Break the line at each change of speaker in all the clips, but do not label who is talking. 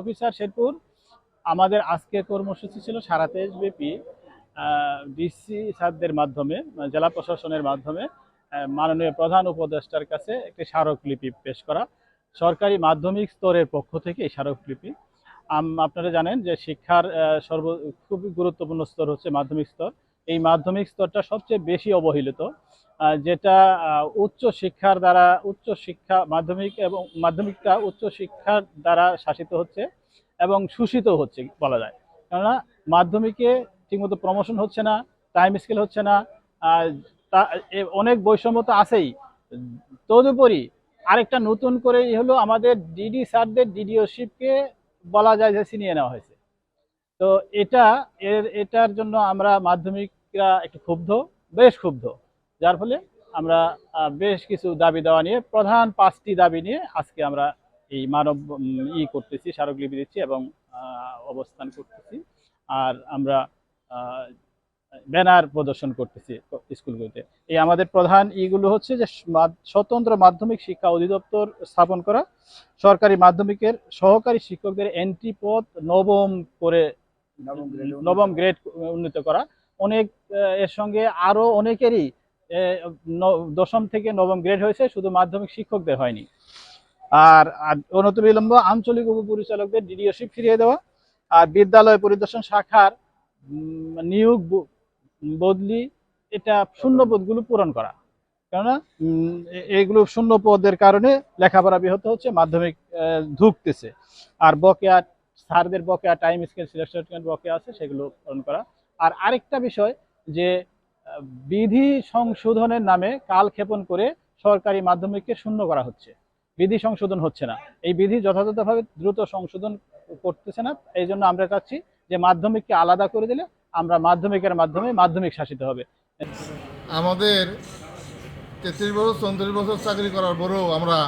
Officer Sherpur আমাদের আজকে কর্মসূচি ছিল সারা দেশব্যাপী ডিসি স্যারদের মাধ্যমে জেলা প্রশাসনের মাধ্যমে মাননীয় প্রধান উপদেষ্টার কাছে একটি স্মারকলিপি পেশ করা। সরকারি মাধ্যমিক স্তরের পক্ষ থেকে এই স্মারকলিপি, আপনারা জানেন যে শিক্ষার খুবই গুরুত্বপূর্ণ স্তর হচ্ছে মাধ্যমিক স্তর। এই মাধ্যমিক স্তরটা সবচেয়ে বেশি অবহেলিত, যেটা উচ্চ শিক্ষার দ্বারা উচ্চ শিক্ষা মাধ্যমিক এবং মাধ্যমিকটা উচ্চ শিক্ষার দ্বারা শাসিত হচ্ছে এবং শোষিত হচ্ছে বলা যায়। কেননা মাধ্যমিকে ঠিকমতো প্রমোশন হচ্ছে না, টাইম স্কেল হচ্ছে না, অনেক বৈষম্য তো আছেই। তদুপরি আরেকটা নতুন করে হলো আমাদের ডিডি স্যারদের ডিডিওশিপকে বলা যায় যে ছিনিয়ে নেওয়া হয়েছে। তো এটার জন্য আমরা মাধ্যমিকরা একটু বেশ ক্ষুব্ধ, যার ফলে আমরা বেশ কিছু দাবি দেওয়া নিয়ে প্রধান 5টি দাবি নিয়ে আজকে আমরা এই করতেছি, স্মারকলিপি দিচ্ছি এবং অবস্থান করতেছি। আর আমরা ব্যানার প্রদর্শন করতেছি স্কুলগুলোতে। এই আমাদের প্রধান ইগুলো হচ্ছে যে স্বতন্ত্র মাধ্যমিক শিক্ষা অধিদপ্তর স্থাপন করা, সরকারি মাধ্যমিকের সহকারী শিক্ষকদের এন্ট্রি পদ নবম গ্রেড উন্নীত করা। এর সঙ্গে আরো অনেকেরই দশম থেকে নবম গ্রেড হয়েছে, শুধু মাধ্যমিক শিক্ষকদের হয়নি। আর অনতিবিলম্ব আঞ্চলিক উপপরিচালকদের ডিডিওশিপ ফিরিয়ে দেওয়া, আর বিদ্যালয় পরিদর্শন শাখার নিয়োগ বদলি এটা শূন্য পদগুলো পূরণ করা। কেননা এইগুলো শূন্য পদের কারণে লেখাপড়া ব্যাহত হচ্ছে, মাধ্যমিক ঢুকতেছে। আর বকেয়া স্যারদের বকেয়া টাইম স্কেল সিলেকশন বকেয়া আছে, সেগুলো পূরণ করা। আর আরেকটা বিষয় যে বিধি সংশোধনের নামে কালক্ষেপণ করে সরকারি মাধ্যমিককে শূন্য করা হচ্ছে, বিধি সংশোধন হচ্ছে না। এই বিধি যথাযথভাবে দ্রুত সংশোধন করতেছে না। এই জন্য আমরা চাচ্ছি যে মাধ্যমিককে আলাদা করে দিলে আমরা মাধ্যমিকের মাধ্যমে মাধ্যমিক শাসিত হবে।
আমাদের 33 বছর 34 বছর চাকরি করার পরেও আমরা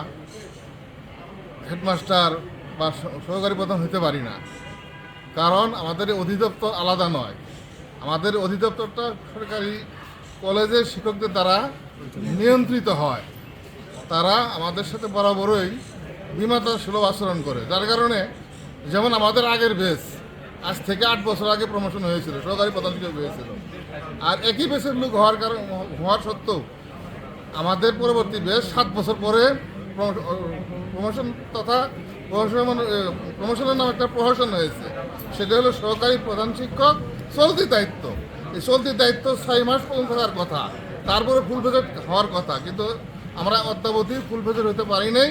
হেডমাস্টার বা সহকারী প্রধান হতে পারি না, কারণ আমাদের অধিদপ্তর আলাদা নয়। আমাদের অধিদপ্তরটা সরকারি কলেজের শিক্ষকদের দ্বারা নিয়ন্ত্রিত হয়। তারা আমাদের সাথে বরাবরই বিমাতার সুলভ আচরণ করে, যার কারণে যেমন আমাদের আগের বেস আজ থেকে 8 বছর আগে প্রমোশন হয়েছিল, সহকারী প্রধান শিক্ষক হয়েছিল। আর একই বেসের লোক হওয়ার সত্ত্বেও আমাদের পরবর্তী বেশ 7 বছর পরে প্রমোশন তথা প্রমোশনের নামে একটা প্রহসন হয়েছে। সেটা হলো সহকারী প্রধান শিক্ষক চলতি দায়িত্ব। এই চলতি দায়িত্ব 6 মাস পর্যন্ত থাকার কথা, তারপরে ফুল ফেজর হওয়ার কথা, কিন্তু আমরা অদ্যাবধি ফুল ফেজর হতে পারি নাই।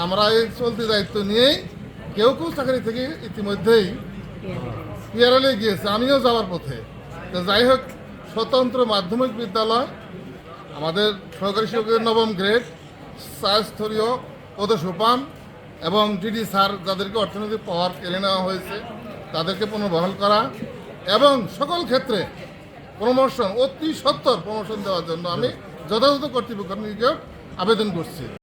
আমরা এই চলতি দায়িত্ব নিয়েই কেউ চাকরি থেকে ইতিমধ্যেই পিয়ারলে গিয়েছে, আমিও যাওয়ার পথে। তো যাই হোক, স্বতন্ত্র মাধ্যমিক বিদ্যালয় আমাদের সহকারী শিক্ষকের নবম গ্রেড, স্তরীয় পদসোপান এবং ডিডি স্যার যাদেরকে অর্থনৈতিক পাওয়ার কেড়ে নেওয়া হয়েছে তাদেরকে পুনর্বহাল করা এবং সকল ক্ষেত্রে প্রমোশন অতি সত্বর প্রমোশন দেওয়ার জন্য আমি যথাযথ কর্তৃপক্ষের নিকট আবেদন করছি।